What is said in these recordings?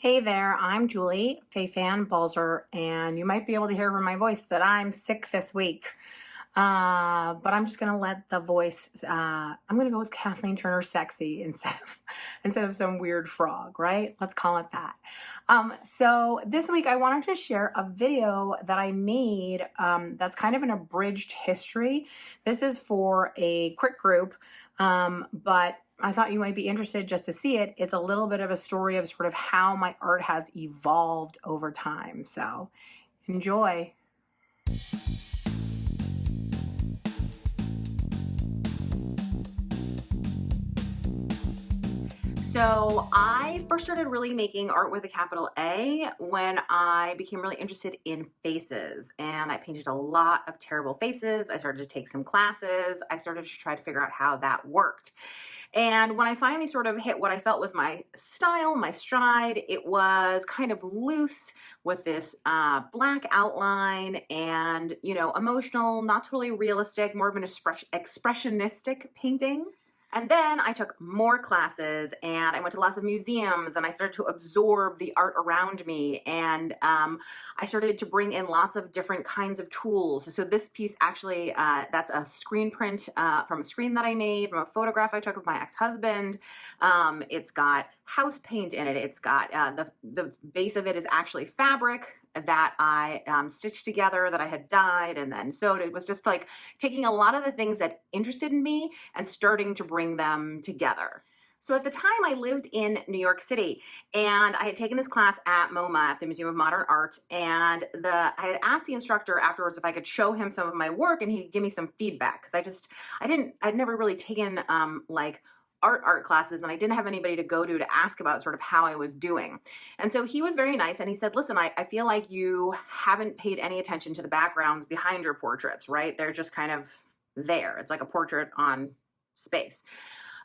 Hey there, I'm Julie, Fei-Fan, Balzer, and you might be able to hear from my voice that I'm sick this week. But I'm just gonna let the voice. I'm gonna go with Kathleen Turner Sexy instead of some weird frog, right? Let's call it that. So this week I wanted to share a video that I made that's kind of an abridged history. This is for a quick group, but I thought you might be interested just to see it. It's a little bit of a story of sort of how my art has evolved over time. So enjoy. So I first started really making art with a capital A when I became really interested in faces, and I painted a lot of terrible faces. I started to take some classes. I started to try to figure out how that worked. And when I finally sort of hit what I felt was my style, my stride, it was kind of loose with this black outline and, emotional, not totally realistic, more of an expressionistic painting. And then I took more classes and I went to lots of museums and I started to absorb the art around me. And I started to bring in lots of different kinds of tools. So this piece actually, that's a screen print from a screen that I made, from a photograph I took of my ex-husband. It's got house paint in it. It's got, the base of it is actually fabric that I stitched together, that I had dyed and then sewed. It was just like taking a lot of the things that interested in me and starting to bring them together. So at the time I lived in New York City and I had taken this class at MoMA, at the Museum of Modern Art, and I had asked the instructor afterwards if I could show him some of my work and he'd give me some feedback, because I'd never really taken like art classes, and I didn't have anybody to go to ask about sort of how I was doing. And so he was very nice and he said, listen, I feel like you haven't paid any attention to the backgrounds behind your portraits, right? They're just kind of there. It's like a portrait on space.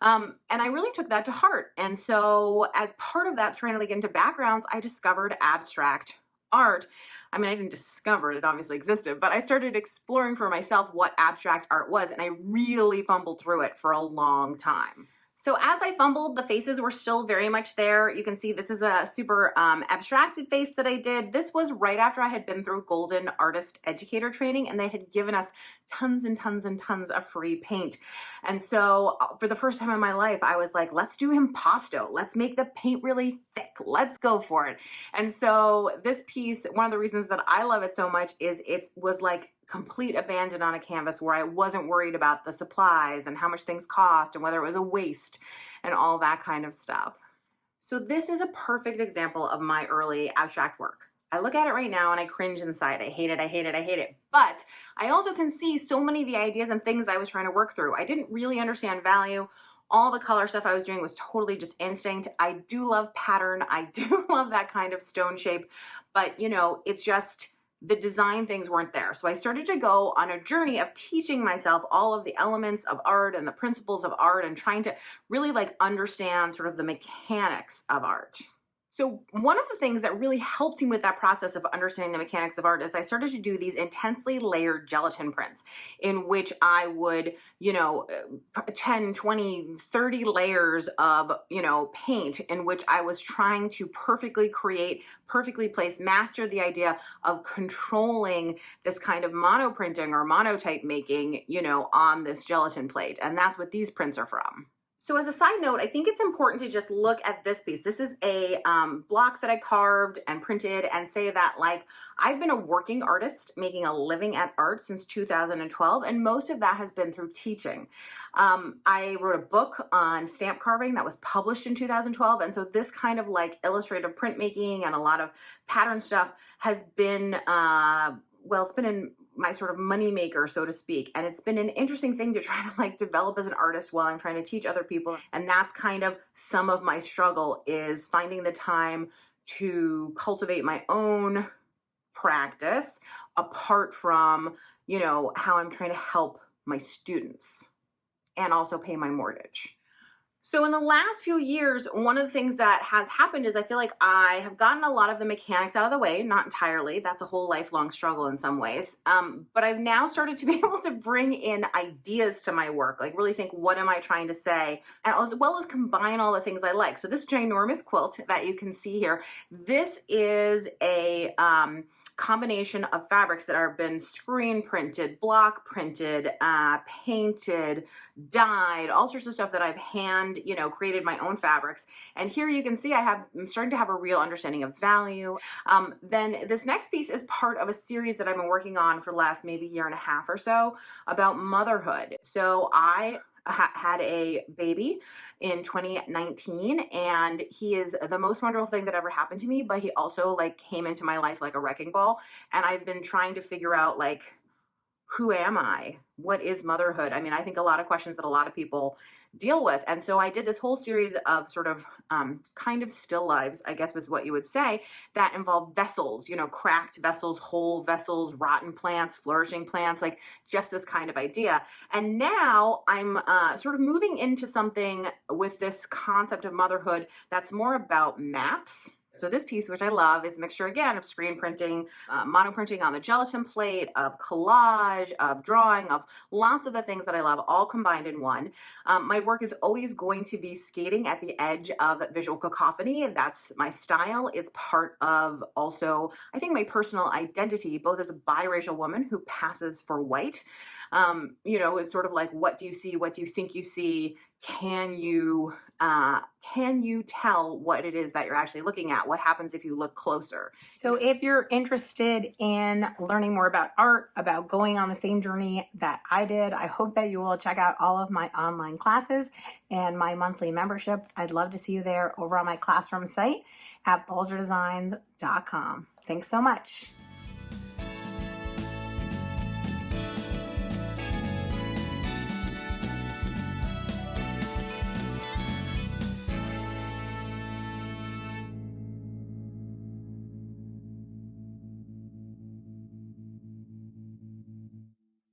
And I really took that to heart. And so as part of that, trying to get into backgrounds, I discovered abstract art. I mean, I didn't discover it, it obviously existed, but I started exploring for myself what abstract art was, and I really fumbled through it for a long time. So as I fumbled, the faces were still very much there. You can see this is a super abstracted face that I did. This was right after I had been through Golden Artist Educator training, and they had given us tons and tons and tons of free paint. And so for the first time in my life, I was like, let's do impasto. Let's make the paint really thick. Let's go for it. And so this piece, one of the reasons that I love it so much is it was like complete abandon on a canvas, where I wasn't worried about the supplies and how much things cost and whether it was a waste and all that kind of stuff. So this is a perfect example of my early abstract work. I look at it right now and I cringe inside. I hate it, I hate it, I hate it. But I also can see so many of the ideas and things I was trying to work through. I didn't really understand value. All the color stuff I was doing was totally just instinct. I do love pattern. I do love that kind of stone shape, but it's just, the design things weren't there. So I started to go on a journey of teaching myself all of the elements of art and the principles of art, and trying to really understand sort of the mechanics of art. So one of the things that really helped me with that process of understanding the mechanics of art is I started to do these intensely layered gelatin prints, in which I would, 10, 20, 30 layers of, paint, in which I was trying to perfectly create, perfectly place, master the idea of controlling this kind of monoprinting or monotype making, on this gelatin plate. And that's what these prints are from. So as a side note, I think it's important to just look at this piece. This is a block that I carved and printed, and say that I've been a working artist making a living at art since 2012, and most of that has been through teaching. I wrote a book on stamp carving that was published in 2012, and so this kind of illustrative printmaking and a lot of pattern stuff has been, it's been in my sort of money maker, so to speak. And it's been an interesting thing to try to develop as an artist while I'm trying to teach other people. And that's kind of some of my struggle, is finding the time to cultivate my own practice apart from, how I'm trying to help my students and also pay my mortgage. So in the last few years, one of the things that has happened is I feel like I have gotten a lot of the mechanics out of the way, not entirely. That's a whole lifelong struggle in some ways. But I've now started to be able to bring in ideas to my work, like really think, what am I trying to say? And as well as combine all the things I like. So this ginormous quilt that you can see here, this is a, combination of fabrics that have been screen printed, block printed, painted, dyed, all sorts of stuff that I've hand, created my own fabrics. And here you can see I'm starting to have a real understanding of value. Then this next piece is part of a series that I've been working on for the last maybe year and a half or so about motherhood. So I had a baby in 2019, and he is the most wonderful thing that ever happened to me, but he also like came into my life like a wrecking ball, and I've been trying to figure out like, who am I? What is motherhood? I mean, I think a lot of questions that a lot of people deal with. And so I did this whole series of sort of kind of still lives, I guess was what you would say, that involve vessels, cracked vessels, whole vessels, rotten plants, flourishing plants, like just this kind of idea. And now I'm sort of moving into something with this concept of motherhood that's more about maps. So this piece, which I love, is a mixture again of screen printing, monoprinting on the gelatin plate, of collage, of drawing, of lots of the things that I love, all combined in one. My work is always going to be skating at the edge of visual cacophony. That's my style. It's part of also, I think, my personal identity, both as a biracial woman who passes for white. It's sort of like, what do you see? What do you think you see? Can you tell what it is that you're actually looking at? What happens if you look closer? So if you're interested in learning more about art, about going on the same journey that I did, I hope that you will check out all of my online classes and my monthly membership. I'd love to see you there over on my classroom site at balzerdesigns.com. Thanks so much.